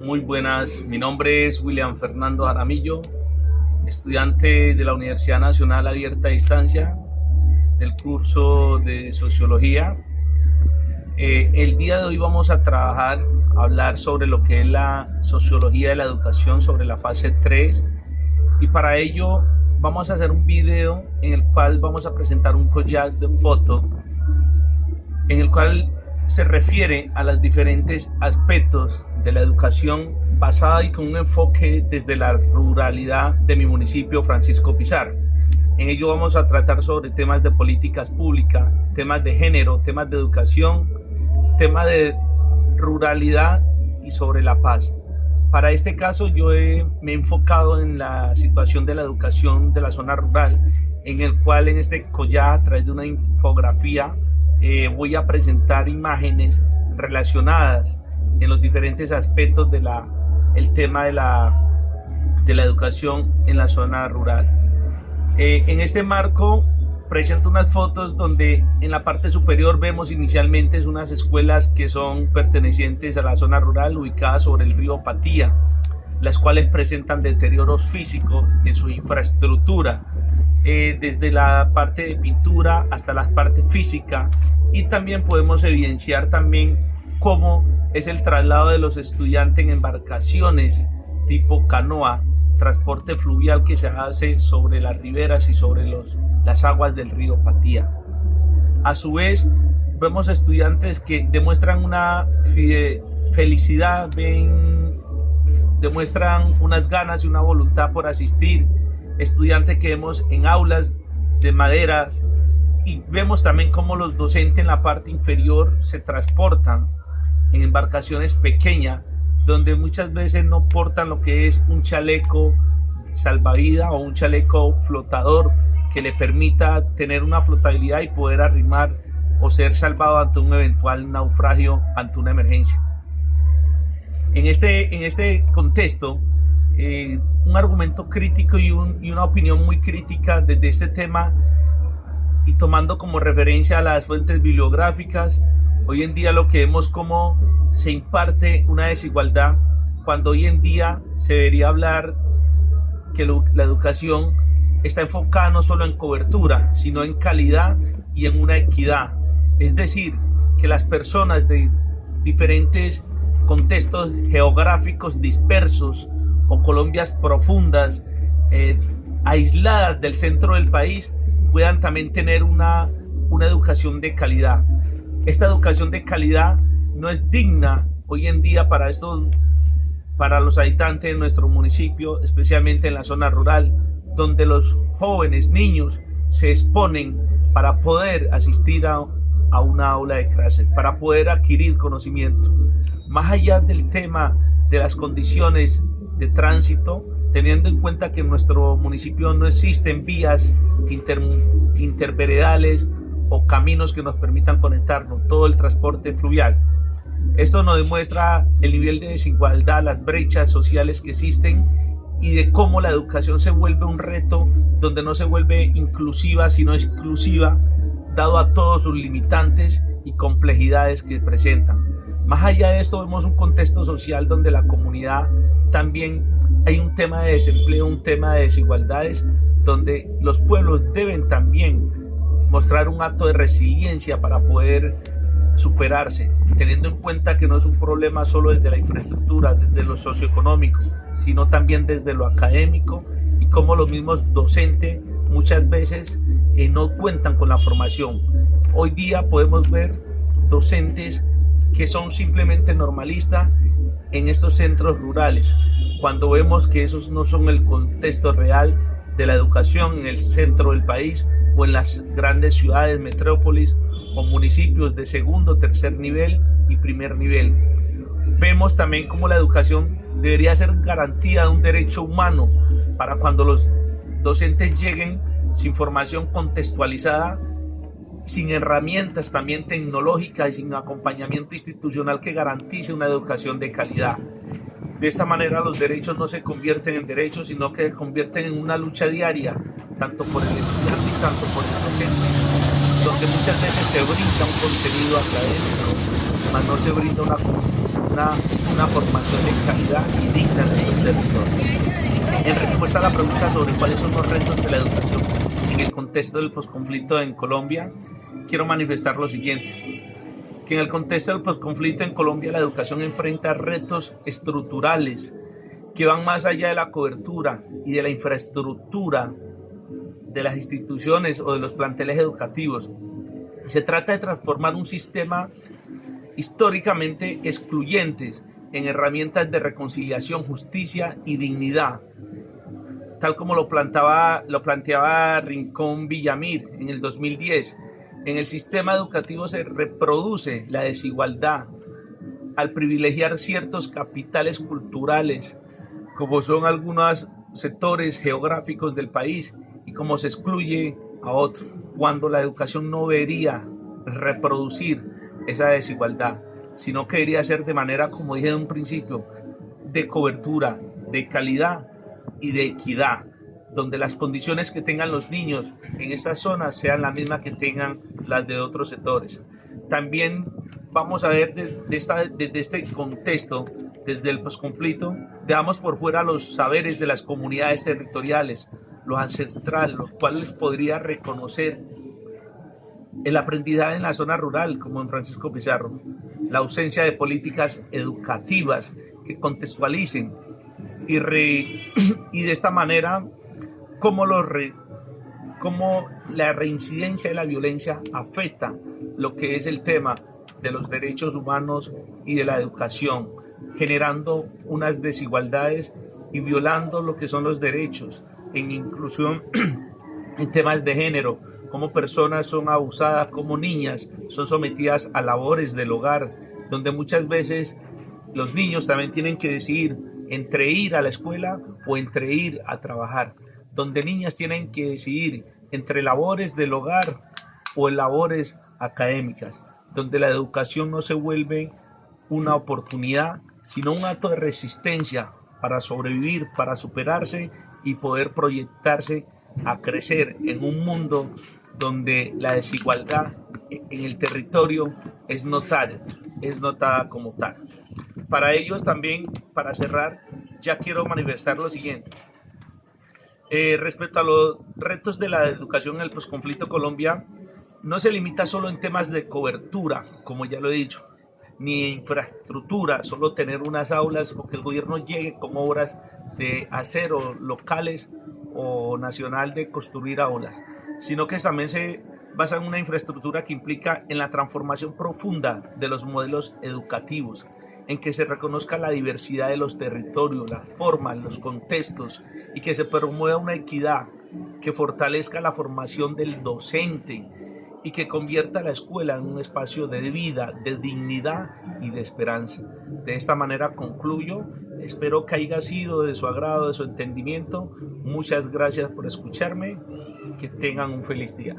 Muy buenas, mi nombre es William Fernando Jaramillo, estudiante de la Universidad Nacional Abierta a Distancia del curso de Sociología. El día de hoy vamos a hablar sobre lo que es la sociología de la educación, sobre la fase 3, y para ello vamos a hacer un video en el cual vamos a presentar un collage de fotos en el cual se refiere a los diferentes aspectos de la educación basada y con un enfoque desde la ruralidad de mi municipio, Francisco Pizarro. En ello vamos a tratar sobre temas de políticas públicas, temas de género, temas de educación, temas de ruralidad y sobre la paz. Para este caso me he enfocado en la situación de la educación de la zona rural, en el cual en este collage, a través de una infografía, voy a presentar imágenes relacionadas en los diferentes aspectos del tema de la educación en la zona rural. En este marco presento unas fotos donde en la parte superior vemos inicialmente unas escuelas que son pertenecientes a la zona rural ubicadas sobre el río Patía, las cuales presentan deterioros físicos en su infraestructura, desde la parte de pintura hasta la parte física, y también podemos evidenciar también cómo es el traslado de los estudiantes en embarcaciones tipo canoa, transporte fluvial que se hace sobre las riberas y sobre las aguas del río Patía. A su vez, vemos estudiantes que demuestran una felicidad, demuestran unas ganas y una voluntad por asistir, estudiantes que vemos en aulas de madera, y vemos también cómo los docentes en la parte inferior se transportan en embarcaciones pequeñas, donde muchas veces no portan lo que es un chaleco salvavidas o un chaleco flotador que le permita tener una flotabilidad y poder arrimar o ser salvado ante un eventual naufragio, ante una emergencia. En este contexto, un argumento crítico y una opinión muy crítica desde este tema, y tomando como referencia a las fuentes bibliográficas, hoy en día lo que vemos como se imparte una desigualdad, cuando hoy en día se debería hablar que la educación está enfocada no solo en cobertura, sino en calidad y en una equidad. Es decir, que las personas de diferentes contextos geográficos dispersos o colonias profundas, aisladas del centro del país, puedan también tener una educación de calidad. Esta educación de calidad no es digna hoy en día para los habitantes de nuestro municipio, especialmente en la zona rural, donde los jóvenes, niños, se exponen para poder asistir a una aula de clase, para poder adquirir conocimiento. Más allá del tema de las condiciones de tránsito, teniendo en cuenta que en nuestro municipio no existen vías interveredales o caminos que nos permitan conectarnos, todo el transporte fluvial. Esto nos demuestra el nivel de desigualdad, las brechas sociales que existen, y de cómo la educación se vuelve un reto donde no se vuelve inclusiva sino exclusiva, dado a todos sus limitantes y complejidades que presentan. Más allá de esto, vemos un contexto social donde la comunidad también hay un tema de desempleo, un tema de desigualdades, donde los pueblos deben también mostrar un acto de resiliencia para poder superarse, teniendo en cuenta que no es un problema solo desde la infraestructura, desde lo socioeconómico, sino también desde lo académico, y cómo los mismos docentes muchas veces no cuentan con la formación. Hoy día podemos ver docentes que son simplemente normalistas en estos centros rurales, cuando vemos que esos no son el contexto real de la educación en el centro del país o en las grandes ciudades, metrópolis o municipios de segundo, tercer nivel y primer nivel. Vemos también cómo la educación debería ser garantía de un derecho humano, para cuando los docentes lleguen sin formación contextualizada, sin herramientas también tecnológicas y sin acompañamiento institucional que garantice una educación de calidad. De esta manera los derechos no se convierten en derechos, sino que se convierten en una lucha diaria, tanto por el estudiante y tanto por el docente, donde muchas veces se brinda un contenido académico, mas no se brinda una formación de calidad y digna en estos territorios. En respuesta a la pregunta sobre cuáles son los retos de la educación en el contexto del posconflicto en Colombia, quiero manifestar lo siguiente: que en el contexto del posconflicto en Colombia la educación enfrenta retos estructurales que van más allá de la cobertura y de la infraestructura de las instituciones o de los planteles educativos. Se trata de transformar un sistema históricamente excluyente en herramientas de reconciliación, justicia y dignidad, tal como lo planteaba Rincón Villamil en el 2010. En el sistema educativo se reproduce la desigualdad al privilegiar ciertos capitales culturales, como son algunos sectores geográficos del país, y como se excluye a otros, cuando la educación no debería reproducir esa desigualdad, sino que debería ser de manera, como dije en un principio, de cobertura, de calidad y de equidad, donde las condiciones que tengan los niños en estas zonas sean las mismas que tengan las de otros sectores. También vamos a ver desde este contexto, desde el posconflicto, dejamos por fuera los saberes de las comunidades territoriales, los ancestrales, los cuales podría reconocer el aprendizaje en la zona rural, como en Francisco Pizarro, la ausencia de políticas educativas que contextualicen y de esta manera cómo la reincidencia de la violencia afecta lo que es el tema de los derechos humanos y de la educación, generando unas desigualdades y violando lo que son los derechos en inclusión en temas de género, cómo personas son abusadas, como niñas son sometidas a labores del hogar, donde muchas veces los niños también tienen que decidir entre ir a la escuela o entre ir a trabajar, donde niñas tienen que decidir entre labores del hogar o labores académicas, donde la educación no se vuelve una oportunidad, sino un acto de resistencia para sobrevivir, para superarse y poder proyectarse a crecer en un mundo donde la desigualdad en el territorio es notada como tal. Para ellos también, para cerrar, ya quiero manifestar lo siguiente. Respecto a los retos de la educación en el posconflicto Colombia, no se limita solo en temas de cobertura, como ya lo he dicho, ni infraestructura, solo tener unas aulas o que el gobierno llegue con obras de acero locales o nacional de construir aulas, sino que también se basa en una infraestructura que implica en la transformación profunda de los modelos educativos, en que se reconozca la diversidad de los territorios, las formas, los contextos, y que se promueva una equidad que fortalezca la formación del docente y que convierta a la escuela en un espacio de vida, de dignidad y de esperanza. De esta manera concluyo. Espero que haya sido de su agrado, de su entendimiento. Muchas gracias por escucharme. Que tengan un feliz día.